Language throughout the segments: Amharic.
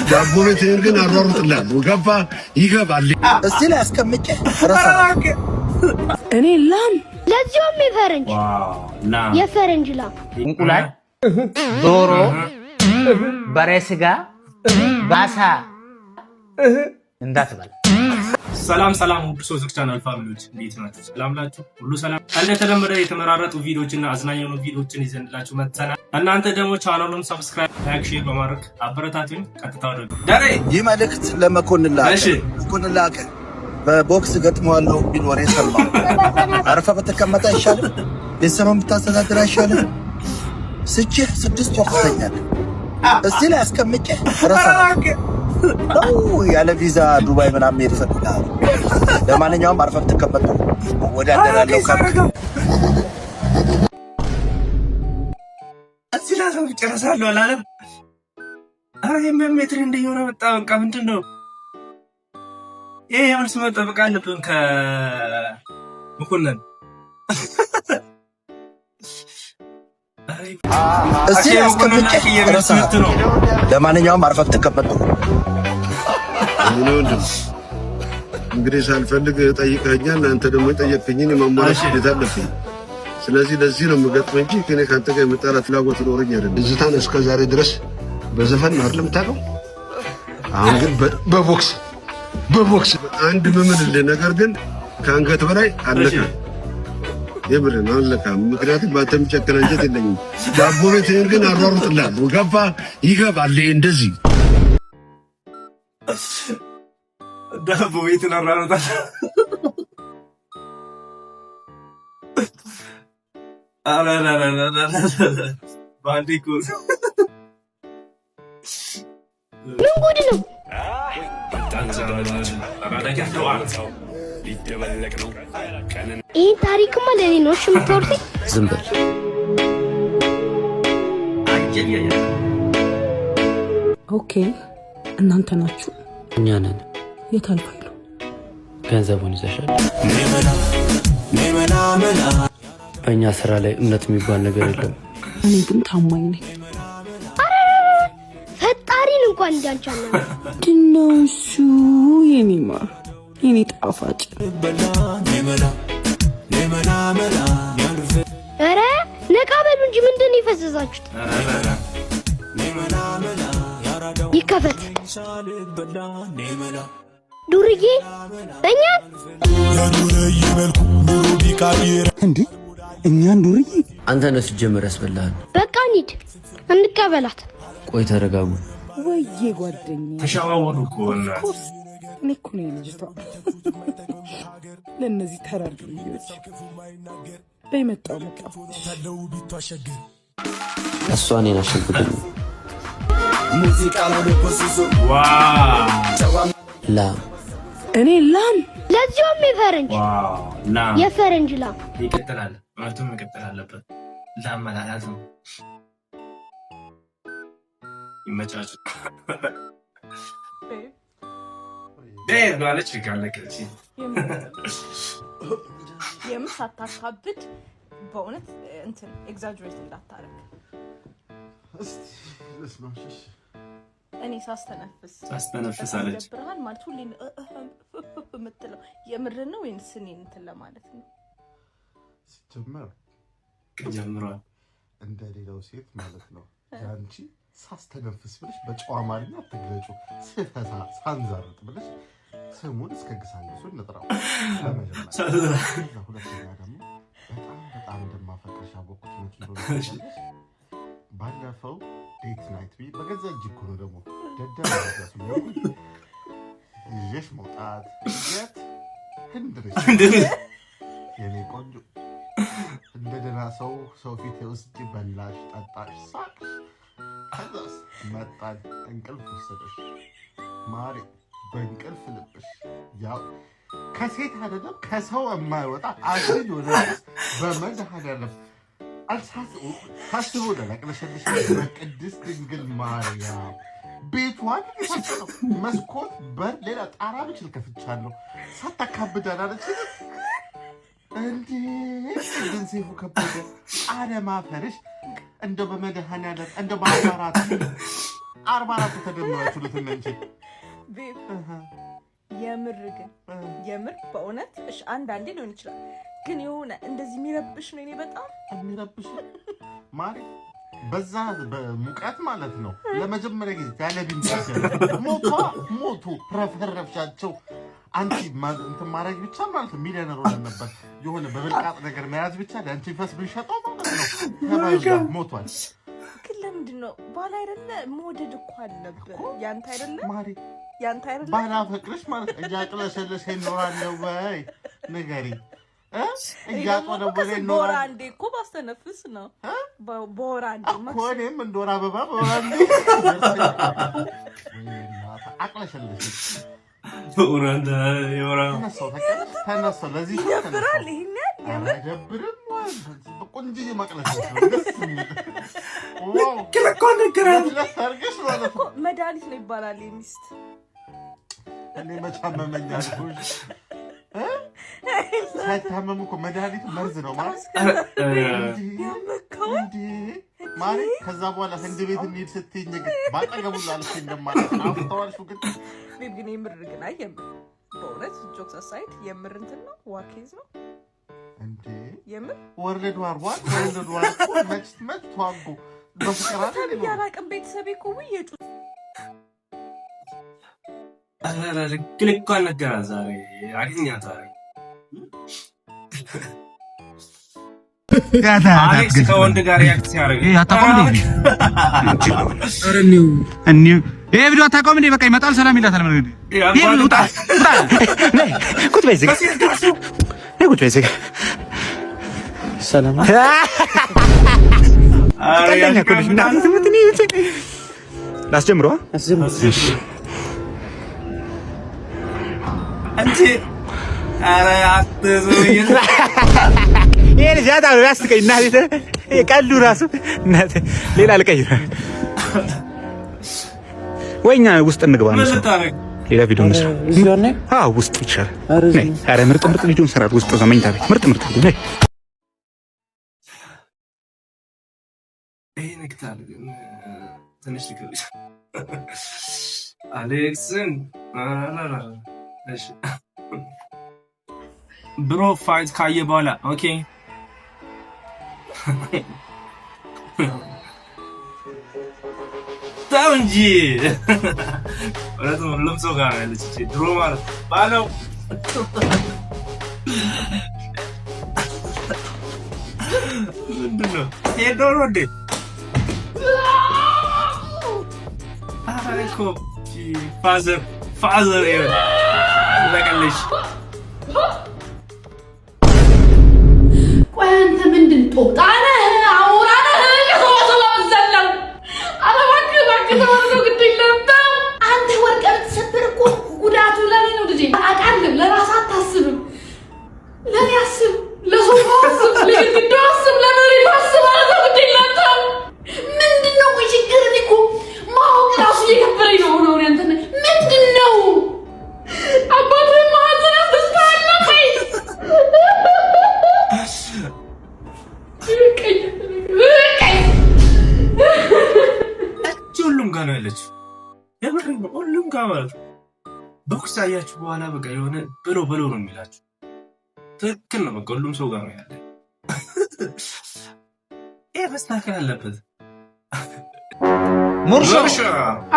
ዳቦ ቤትህን ግን አሯሩጥልሃለሁ። ገባ ይገባል። እዚህ ላይ አስቀምጬ ረሳሁ። እኔ ላም ለዚያውም የፈረንጅ ላም እንቁላል፣ ዶሮ፣ በሬ ስጋ፣ ባሳ እንዳትበል። ሰላም ውድ ሶስት ቻናል ፋሚሊዎች እንዴት ናችሁ? ሰላም ናችሁ? ሁሉ ሰላም? እንደተለመደ የተመራረጡ ቪዲዮዎችና አዝናኝ የሆኑ ቪዲዮዎችን ይዘንላችሁ መጥተናል። እናንተ ደግሞ ቻናሉን ሰብስክራይብ፣ ላይክ፣ ሼር በማድረግ አበረታቱኝ። ቀጥታ ወደ ዳሬ ይህ መልእክት ለመኮንን ላከ። መኮንን ላከ በቦክስ ገጥመዋለሁ ቢል ወሬ ሰማ። አርፈህ ብትቀመጥ አይሻልም? ቤተሰብን ብታስተዳድር አይሻልም? ስችህ 6 ወር ትተኛለህ። እዚህ ላይ አስቀምጬ ረሳሁ። ያለ ቪዛ ዱባይ ምናምን መሄድ እፈልጋለሁ። ለማንኛውም አርፈህ ብትቀመጥ ወዳደራለሁ ካልክ እዚህ ላይ ጨርሳለሁ አላለም። አረ የሚያሜትር እንደየሆነ በጣም በቃ ምንድን ነው ይሄ? የምልስ መጠበቅ አለብን ከመኮንን እዚህ አስቀምጬ ረሳሁ። ለማንኛውም አርፈህ ብትቀመጥ እንግዲህ ሳልፈልግ ጠይቀኛል። አንተ ደግሞ የጠየቅኝን የማሟላት ግዴታ አለብኝ። ስለዚህ ለዚህ ነው የምገጥመው እንጂ ከኔ ካንተ ጋር የመጣላት ፍላጎት ኖረኝ አይደለም። እዝታን እስከ ዛሬ ድረስ በዘፈን ነው አይደል የምታውቀው? አሁን ግን በቦክስ አንድ ምምልልህ ነገር ግን ከአንገት በላይ አለካ። የምርን አለካም። ምክንያቱም ባንተ የሚጨክን አንጀት የለኝም። ዳቦ ቤትህን ግን አሯሩጥልሃለሁ። ገባ ይገባል። እንደዚህ ዳቦ ቤትን አሯሩጣለሁ። ባንዲኩ ምን ጉድ ነው? ይህ ታሪክማ ለኔ ነው የምታወሩት። ዝም በል። ኦኬ፣ እናንተ ናችሁ? እኛ ነን። የት አልፋሉ? ገንዘቡን ይዘሻል። በእኛ ስራ ላይ እምነት የሚባል ነገር የለም። እኔ ግን ታማኝ ነኝ። ፈጣሪን እንኳን እንዳንቻለ ድነው እሱ የኔ ማር የኔ ጣፋጭ። ኧረ ነቃ በሉ እንጂ ምንድን ነው የፈዘዛችሁት? ይከፈት ዱርዬ እኛ እንዴ እኛን ዱርዬ አንተ ነው ሲጀመር ያስበላሃል። በቃ እንሂድ እንቀበላት። ቆይ ተረጋጉ። ወይዬ ጓደኛዬ ተሻዋወዱ እኮ እኔ እኮ ነኝ ልጅቷ። ለእነዚህ ተራር ልጆች በመጣው እሷ እኔን አሸግብኝ። ላም እኔ ላም ለዚያውም የፈረንጅ ላም ይቀጥላል። ማለቱም መቀጠል አለበት። ላም መላላት ነው። ይመቻች ማለች ጋለቀች የምር ሳታካብድ በእውነት እንትን ኤግዛጅሬት እንዳታረግ። እኔ ሳስተነፍስ አለች ብርሃን ማለት ሁሌ የምትለው የምር ነው ወይንስ እኔ እንትን ለማለት ነው? ጀምሯል እንደ ሌላው ሴት ማለት ነው። ያንቺ ሳስተነፍስ ብለሽ በጨዋ አማርኛ አትግለጩ። ስህተታ ሳንዛርጥ ብለሽ ስሙን እስከ ግሳንግሱ እንጥራው። ሁለተኛ ደግሞ በጣም እንደማፈቅርሽ አወቅኩት ነው እንደሆነ ባለፈው ዴት ናይት ቢ በገዛ እጅ እኮ ነው ደግሞ ደደረሱ ይዤሽ መውጣት የት ህንድርሽ የኔ ቆንጆ እንደ ደህና ሰው ፊት ውስጥ በላሽ፣ ጠጣሽ፣ ሳቅሽ። ከዛስ መጣን እንቅልፍ ወሰደሽ ማሪ በእንቅልፍ ልብሽ ያው ከሴት አይደለም ከሰው የማይወጣ አጅል ሆነ በመድኃኒዓለም ታስቦ ለቅለሸልሽ በቅድስት ድንግል ማርያም ቤቷን የፈጸነው መስኮት በር ሌላ ጣራ ብችል ከፍቻለሁ። ሳታካብዳል አለች እንዴ ግን ሴፉ ከበደ አለማፈርሽ እንደው በመድኃኒዓለም እንደው ማፈራት 44 ተደምራችሁ ልትነንቺ ቤብ የምር ግን የምር በእውነት እሺ አንዳንዴ ሊሆን ይችላል ግን የሆነ እንደዚህ የሚረብሽ ነው እኔ በጣም የሚረብሽ ማሪ በዛ በሙቀት ማለት ነው ለመጀመሪያ ጊዜ ያለ ቢንጫሽ ሞቱ ረፈረፍሻቸው አንቺ እንትን ማድረግ ብቻ ማለት ነው ሚሊዮነር ሆነን ነበር የሆነ በብልቃጥ ነገር መያዝ ብቻ ለአንቺ ፈስ ብንሸጠው ማለት ነው ተባይጋ ሞቷል ግን ለምንድን ነው ባል አይደለ መውደድ እኮ አለብህ ያንተ አይደለ ማሪ ያንተ አይደለ ባላ ፈቅርሽ ማለት እያቅለሸለሽ ይኖራል ወይ ንገሪ እያቆነ ወደ ቦራ አንዴ እኮ ባስተነፍስ ነው ቦራ አንዴ ኮኔም እንደወራ አበባ ቦራ አንዴ አቅለሸለሽ ኡራንዳ ይወራ ተነሳ ለዚህ ይደብራል ይሄን ያደብርም ቆንጆ መቅለሽ ነው ደስ ዋው ከለኮ ነገራል ለሰርግሽ ማለት እኮ መድኃኒት ነው ይባላል የሚስት እኔ መቻመመኛል ኩሽ ሳይታመሙ እኮ መድኃኒቱ መርዝ ነው ማለት ያመካው ማሪ ከዛ በኋላ ህንድ ቤት እንሂድ ስትይኝ ግን ባጠገቡ ላልሽ እንደማለት አፍተዋልሽ ግን ቤብ ግን የምር ግን የምር በእውነት ጆክስ አሳይድ የምር እንትን ነው ዋኬዝ ነው እንዴ የምር ወርልድ ዋር ኔክስት መች ተዋጉ በፍቅራት ያላቅም ቤተሰቤ እኮ ውየጩ ክልኳ ነገራ ዛሬ አግኛታለሁ አሌክስ ከወንድ ጋር ያክት ሲያደርግ ይሄ ቪዲዮ አታውቀውም እንዴ? በቃ ይመጣል ሰላም ይላታል። ምን ይሄ ውጣ ቁጭ በይ እዚህ ቁጭ በይ እዚህ ሰላም ቀለኛ እኮ ነሽ እና ትምትኒ ላስጀምረዋ አንቺ ኧረ አትዙኝ ይሄ ልጅ ያታው ያስቀኝ እና ቀሉ ራሱ እናት ሌላ ልቀይር ወይኛ ውስጥ እንግባ ነው ሌላ ቪዲዮ እንስራ አዎ ውስጥ ይቻላል ኧረ ምርጥ ቪዲዮ እንሰራለን ውስጥ ዘመኝታ ቤት ምርጥ ቪዲዮ ነይ ይሄ ነክታል ትንሽ ልክልሽ አሌክስን እሺ ብሮ ፋይት ካየ በኋላ ኦኬ ተው እንጂ ወላሂ ሁሉም ሰው ጋር ያለች ድሮ ማለት ባለው ምንድን ነው ሄዶሮ እንዴ አሬኮ ፋዘር ለቀልሽ ቆይ አንተ ምንድን ጦጣ ነህ አውራ ነህ ከተወዘለው እባክህ ተወው ግድ የለም አንተ ወርቅ ብትሰብር እኮ ጉዳቱ ለኔ ነው ልጄ አውቃለሁ ለራስህ አታስብም ለኔ አስብ ለሰው አስብ ለግድግዳ አስብ ለመሬት አስብ አንተ ግድ የለም ምንድን ነው ችግር እኮ ማወቅ ራሱ እየከበረኝ ነው ነው አንተ ምንድን ነው አባትህ ማዘን አስተስታለ ወይ ሁሉም ጋር ነው ያለችው የምር ነው ሁሉም ጋር ማለት ቦክስ አያችሁ በኋላ በቃ የሆነ ብሎ ነው የሚላችሁ ትክክል ነው በቃ ሁሉም ሰው ጋር ነው ያለ ይሄ መስተካከል አለበት ሙርሾ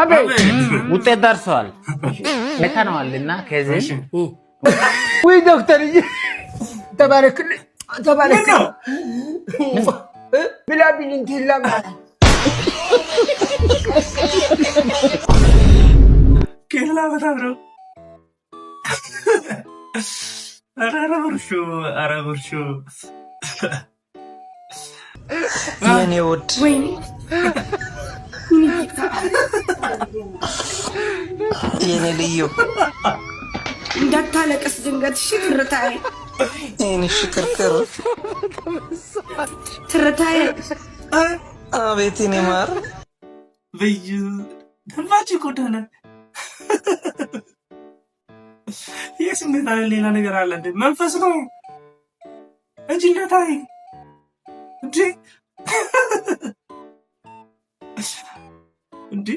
አቤት ውጤት ደርሷል ለካናልና ከዚህ ወይ ዶክተር ተባረክ ብላ ቢልንት ይላማ ከላ በጣም ነው ኧረ ብርሹ የኔ ውድ ወይኔ የኔ ልዩ እንዳታለቅስ ድንገት እሺ ትርታዬ የኔ ሽክርክር ትርታዬ አቤት የኔ ማር በዩ ደማች ጎዳለ የስሜት አለ ሌላ ነገር አለ እንዴ መንፈስ ነው እንጂ እንዳታይ እንዴ እንዴ